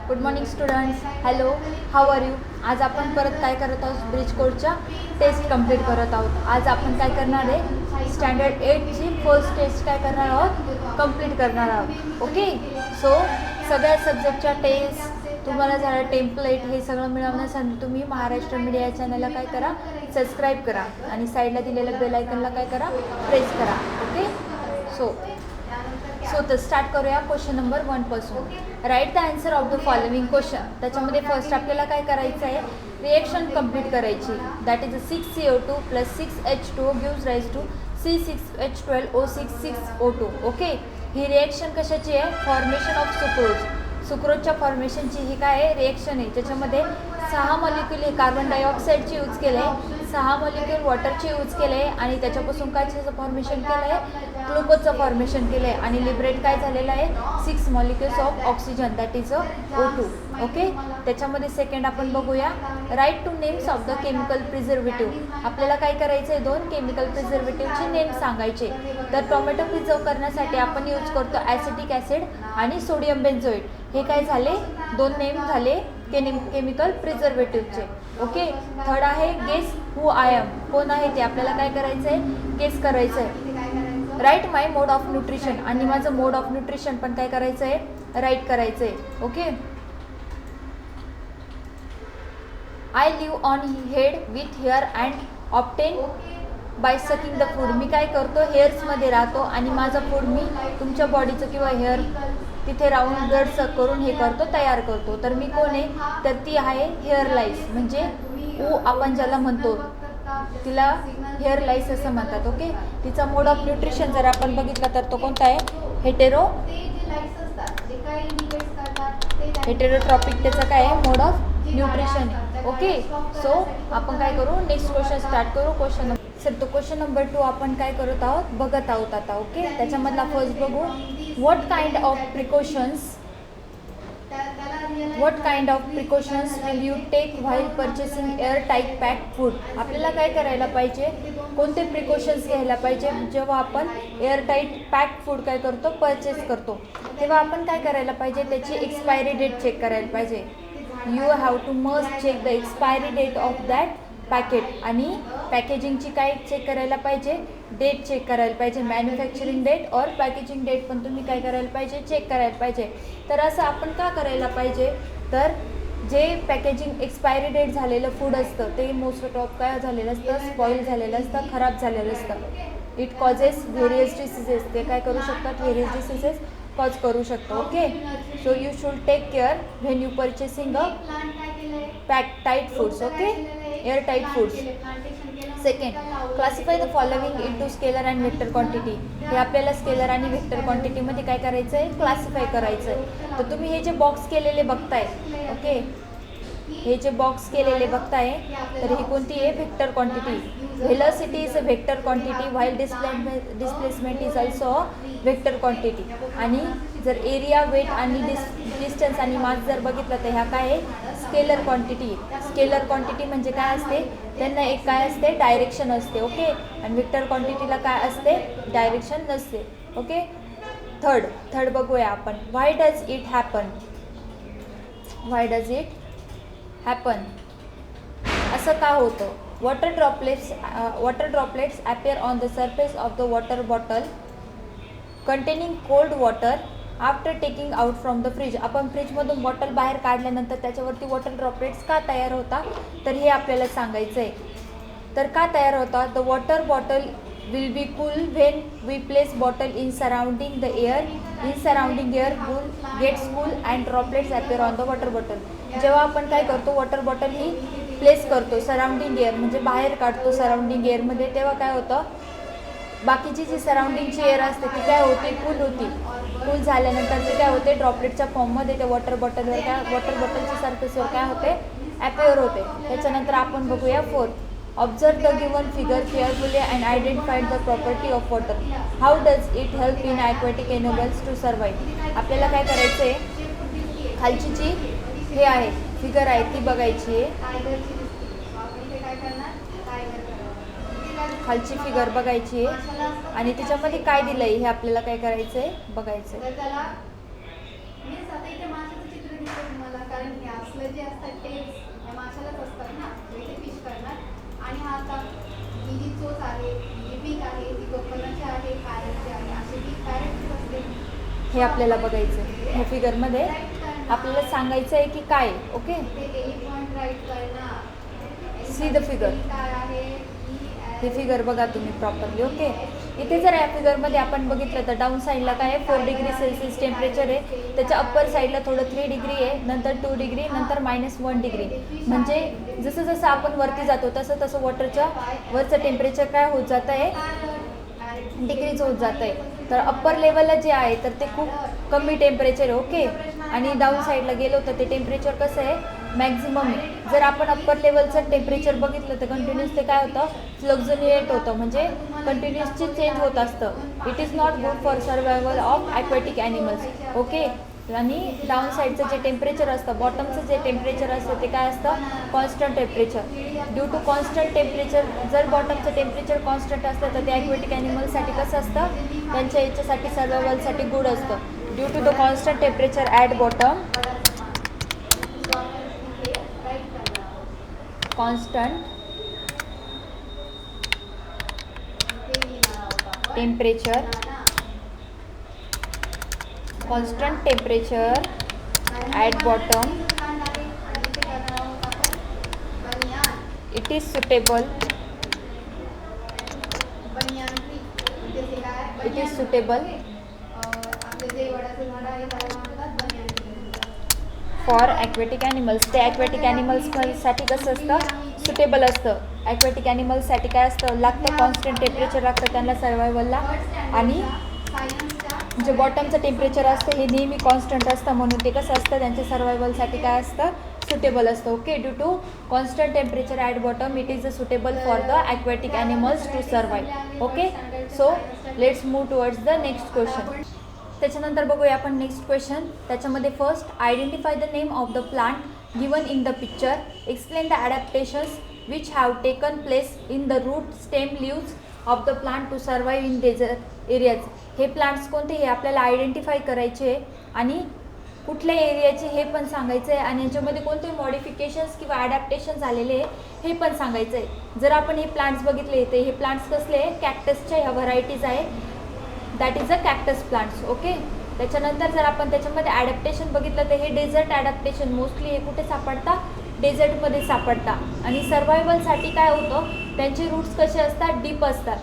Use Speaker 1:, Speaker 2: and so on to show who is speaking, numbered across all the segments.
Speaker 1: Good morning students. Hello, how are you? आज आपण परत काय करत आहोत? ब्रिज कोडच्या टेस्ट कंप्लीट करत आहोत. आज आपण काय करणार आहे? स्टँडर्ड 8ची फर्स्ट टेस्ट काय करणार आहोत? कंप्लीट करणार आहोत. ओके. सो सगळ्या सब्जेक्टच्या टेस्ट तुम्हाला झालं, टेम्पलेट हे सगळं मिळवण्यासाठी तुम्ही महाराष्ट्र मीडिया या चॅनलला काय करा? सबस्क्राईब करा आणि साईडला दिलेल्या बेल आयकनला काय करा? प्रेस करा. ओके. सो तर स्टार्ट करूया क्वेश्चन नंबर 1 पासून. Write the answer of the following question. त्याच्यामध्ये फर्स्ट आपल्याला काय करायचं आहे? रिएक्शन कंप्लीट करायची. That is 6CO2 + 6H2O gives rise to C6H12O6 6O2. Okay. ही रिएक्शन कशाची आहे? Formation of sucrose. सुक्रोजच्या फॉर्मेशनची ही काय आहे? रिएक्शन आहे. ज्याच्यामध्ये 6 मॉलिक्युल हे कार्बन डायऑक्साईडची यूज केलं आहे, 6 मॉलिक्युल वॉटरची यूज केलं आहे आणि त्याच्यापासून काय फॉर्मेशन केलं आहे? ग्लुकोजचं फॉर्मेशन केलं आहे आणि लिबरेट काय झालेलं आहे? 6 molecules of oxygen, that is O2. Okay. त्याच्यामध्ये सेकंड आपण बघूया. Write two names of the chemical preservative. आपल्याला काय करायचं आहे? 2 केमिकल प्रिझर्वेटिव्हचे नेम सांगायचे. तर टोमॅटो प्रिझर्व करण्यासाठी आपण यूज करतो ॲसिटिक ॲसिड आणि सोडियम बेन्झोएट. हे काय झाले? 2 नेम झाले केमिकल प्रिझर्वेटिव्हचे. ओके. थर्ड आहे गेस हू आय एम. कोण आहे ते आपल्याला काय करायचं आहे? गेस करायचं आहे. Write my mode of nutrition. आणि माझं मोड ऑफ न्यूट्रिशन पण काय करायचं आहे? राईट करायचं आहे. Okay. I live on head with hair and obtain by sucking the food. मी काय करतो? हेअर्समध्ये राहतो आणि माझं फूड मी तुमच्या बॉडीचं किंवा हेअर तिथे राहून ब्लड सक करून हे करतो, तयार करतो. तर मी कोण आहे? तर ती आहे हेअर लाईस, म्हणजे आपण ज्याला म्हणतो तिला हेअर लाईस असं म्हणतात. ओके. तिचा मोड ऑफ न्यूट्रिशन जर आपण बघितला तर तो कोणता आहे? हेटेरोट्रॉपिक. त्याचं काय आहे? मोड ऑफ न्यूट्रिशन. ओके. सो आपण काय करू? नेक्स्ट क्वेश्चन स्टार्ट करू. क्वेश्चन नंबर 2 आपण काय करत आहोत? बघत आहोत आता. ओके. त्याच्यामधला फर्स्ट बघू. What kind of precautions will you take while purchasing airtight packed food? आपल्याला काय करायला पाहिजे? कोणते प्रिकॉशन्स घ्यायला पाहिजे जेव्हा आपण एअरटाईट पॅक्ड फूड काय करतो? परचेस करतो. तेव्हा आपण काय करायला पाहिजे? त्याची एक्सपायरी डेट चेक करायला पाहिजे. You have to must check the expiry date of that packet. आणि पॅकेजिंगची काय चेक करायला पाहिजे? डेट चेक करायला पाहिजे. मॅन्युफॅक्चरिंग डेट और पॅकेजिंग डेट पण तुम्ही काय करायला पाहिजे? चेक करायला पाहिजे. तर असं आपण का करायला पाहिजे? तर जे पॅकेजिंग एक्सपायरी डेट झालेलं फूड असतं ते मोस्ट ऑफ काय झालेलं असतं? स्पॉईल झालेलं असतं, खराब झालेलं असतं. It causes various diseases. ते काय करू शकतात? व्हेरियस डिसीजेस कॉज करू शकतो. Okay. So you should take care when you purchasing a tight foods. Okay. Airtight foods. Second, classify the following into scalar and vector quantity. हे आपल्याला scalar आणि vector क्वांटिटीमध्ये काय करायचं आहे? क्लासिफाय करायचं आहे. तर तुम्ही हे जे बॉक्स केलेले बघताय, ओके, हे जे बॉक्स केलेले बघताय तर ही कोणती आहे? Vector quantity. Velocity is a vector quantity while displacement is also vector quantity. आणि जर एरिया, वेट आणि डिस्टन्स आणि मास जर बघितलं तर ह्या काय आहे? Scalar quantity. स्केलर क्वांटिटी म्हणजे काय असते? त्यांना एक काय असते? डायरेक्शन असते. ओके. आणि व्हेक्टर क्वांटिटीला काय असते? डायरेक्शन नसते. ओके. थर्ड बघूया आपण. Why does it happen? असं का होतं? Water droplets appear on the surface of the water bottle containing cold water after taking out from the fridge. आपण फ्रीजमधून बॉटल बाहेर काढल्यानंतर त्याच्यावरती वॉटर ड्रॉपलेट्स का तयार होता? तर हे आपल्याला सांगायचं आहे. तर का तयार होता? The water bottle will be cool when we place bottle in surrounding the air. Gets cool and droplets appear on the water bottle. जेव्हा आपण काय करतो? वॉटर बॉटल ही प्लेस करतो सराउंडिंग एअर, म्हणजे बाहेर काढतो सराउंडिंग एअरमध्ये, तेव्हा काय होतं? बाकीची जी सराउंडिंगची एअर असते ती काय होती? कूल होती. कूल झाल्यानंतर ते काय होते? ड्रॉपलेटच्या फॉर्ममध्ये त्या वॉटर बॉटलच्या सरफेसवर काय होते? अपिअर होते. त्याच्यानंतर आपण बघूया 4. Observe the given figure carefully and identified the property of water. How does it help in aquatic animals to survive. आपल्याला काय करायचं आहे? खालची जी हे आहे फिगर आहे ती बघायची आहे. खालची फिगर बघायची आहे आणि त्याच्यामध्ये काय दिलं आहे हे आपल्याला काय करायचं आहे? बघायचं आहे. हे आपल्याला बघायचं आहे. ह्या फिगरमध्ये आपल्याला सांगायचं आहे की काय. Okay, see the figure. He figure बघा तुम्ही प्रॉपरली. ओके, इथे जर या फिगरमध्ये आपण बघितलं तर डाऊन साईडला काय आहे 4 डिग्री सेल्सिअस टेम्परेचर आहे. त्याच्या अप्पर साईडला थोडं 3 डिग्री आहे, नंतर 2 डिग्री, नंतर -1 डिग्री. म्हणजे जसं जसं आपण वरती जातो तसं तसं वॉटरच्या वरचं टेम्परेचर काय होत जातं आहे, डिक्रीज होत जातं आहे. तर अप्पर लेवलला जे आहे तर ते खूप कमी टेम्परेचर आहे. ओके, आणि डाऊन साईडला गेलो तर ते टेम्परेचर कसं आहे, मॅक्झिमम आहे. जर आपण अप्पर लेवलचं टेम्परेचर बघितलं तर कंटिन्युअस ते काय होतं, फ्लक्झुएट होतं, म्हणजे कंटिन्युअसली चेंज होत असतं. It is not good for survival of aquatic animals. Okay, आणि डाऊन साईडचं जे टेम्परेचर असतं, बॉटमचं जे टेम्परेचर असतं ते काय असतं, constant temperature. Due to constant temperature, जर बॉटमचं टेम्परेचर कॉन्स्टंट असतं तर ते ॲक्वॅटिक ॲनिमल्ससाठी कसं असतं, त्यांच्या याच्यासाठी सर्वायवलसाठी गुड असतं. Due to the constant temperature at bottom, constant temperature, constant temperature at bottom, it is suitable for aquatic animals. ते ॲक्वॅटिक ॲनिमल्ससाठी कसं असतं, सुटेबल असतं. ॲक्वॅटिक ॲनिमल्ससाठी काय असतं, लागतं कॉन्स्टंट टेम्परेचर लागतं त्यांना सर्वायवलला. आणि जे बॉटमचं टेम्परेचर असतं हे नेहमी कॉन्स्टंट असतं, म्हणून ते कसं असतं, त्यांच्या सर्वायवलसाठी काय असतं, सुटेबल असतं. Okay, due to constant temperature at bottom it is suitable for the aquatic animals to survive. Okay, so let's move towards the next question. त्याच्यानंतर बघूया आपण नेक्स्ट क्वेश्चन. त्याच्यामध्ये first, identify the name of the plant given in the picture, explain the adaptations which have taken place in the root, stem, leaves of the plant to survive in desert areas. हे plants कोणते हे आपल्याला identify करायचे आणि कुठल्या एरियाचे हे पण सांगायचं आहे, आणि याच्यामध्ये कोणते मॉडिफिकेशन्स किंवा ॲडॅप्टेशन झालेले हे पण सांगायचं आहे. जर आपण हे प्लांट्स बघितले तर हे प्लांट्स कसले, कॅक्टसच्या ह्या व्हरायटीज आहे, that is a cactus plants. Okay, त्याच्यानंतर जर आपण त्याच्यामध्ये ॲडॅप्टेशन बघितलं तर हे डेझर्ट ॲडॅप्टेशन, मोस्टली हे कुठे सापडतात, डेझर्टमध्ये सापडतात. आणि सर्वायवलसाठी काय होतं, त्यांचे रूट्स कसे असतात, डीप असतात.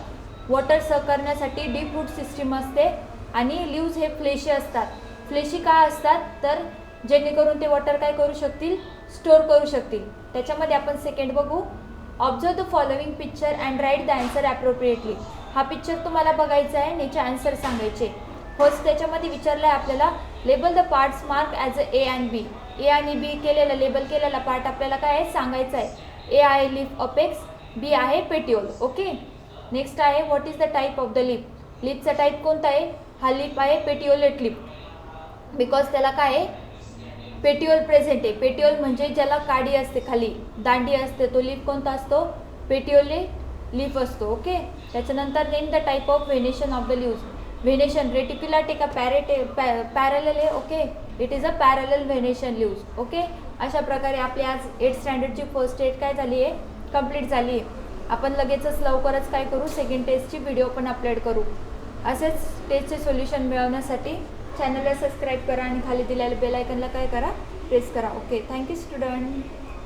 Speaker 1: वॉटर सक करण्यासाठी डीप रूट सिस्टीम असते. आणि लिव्ज हे फ्लेशी असतात. फ्लेशी का असतात, तर जेणेकरून ते वॉटर काय करू शकतील, स्टोअर करू शकतील. त्याच्यामध्ये आपण सेकंड बघू, observe the following picture and write the answer appropriately. हा पिक्चर तुम्हाला बघायचा आहे आणि याचे आन्सर सांगायचे. फर्स्ट त्याच्यामध्ये विचारलं आहे आपल्याला, label the parts mark as a A and B. A आणि बी केलेला, लेबल केलेला पार्ट आपल्याला काय आहे सांगायचं आहे. ए आहे लिफ अपेक्स, बी आहे पेटिओल. ओके, नेक्स्ट आहे what is the type of the leaf. लिपचा टाईप कोणता आहे, हा लिप आहे पेटिओलेट लिप, बिकॉज त्याला काय आहे, पेटिओल प्रेझेंट आहे. पेटिओल म्हणजे ज्याला काडी असते, खाली दांडी असते, तो लिप कोणता असतो, पेटिओलेट लिप असतो. ओके, त्याच्यानंतर name the type of venation of the leaves. Venation reticulate का पॅरलल आहे. Okay, it is a parallel venation leaves. Okay, अशा प्रकारे आपली आज 8th स्टँडर्डची फर्स्ट टेस्ट काय झाली आहे, कंप्लीट झाली आहे. आपण लगेचच लवकरच काय करू, सेकंड टेस्टची व्हिडिओ पण अपलोड करू. असेच टेस्टचे सोल्युशन मिळवण्यासाठी चॅनलला सबस्क्राईब करा आणि खाली दिलेल्या बेल आयकनला काय करा, प्रेस करा. Okay, thank you student.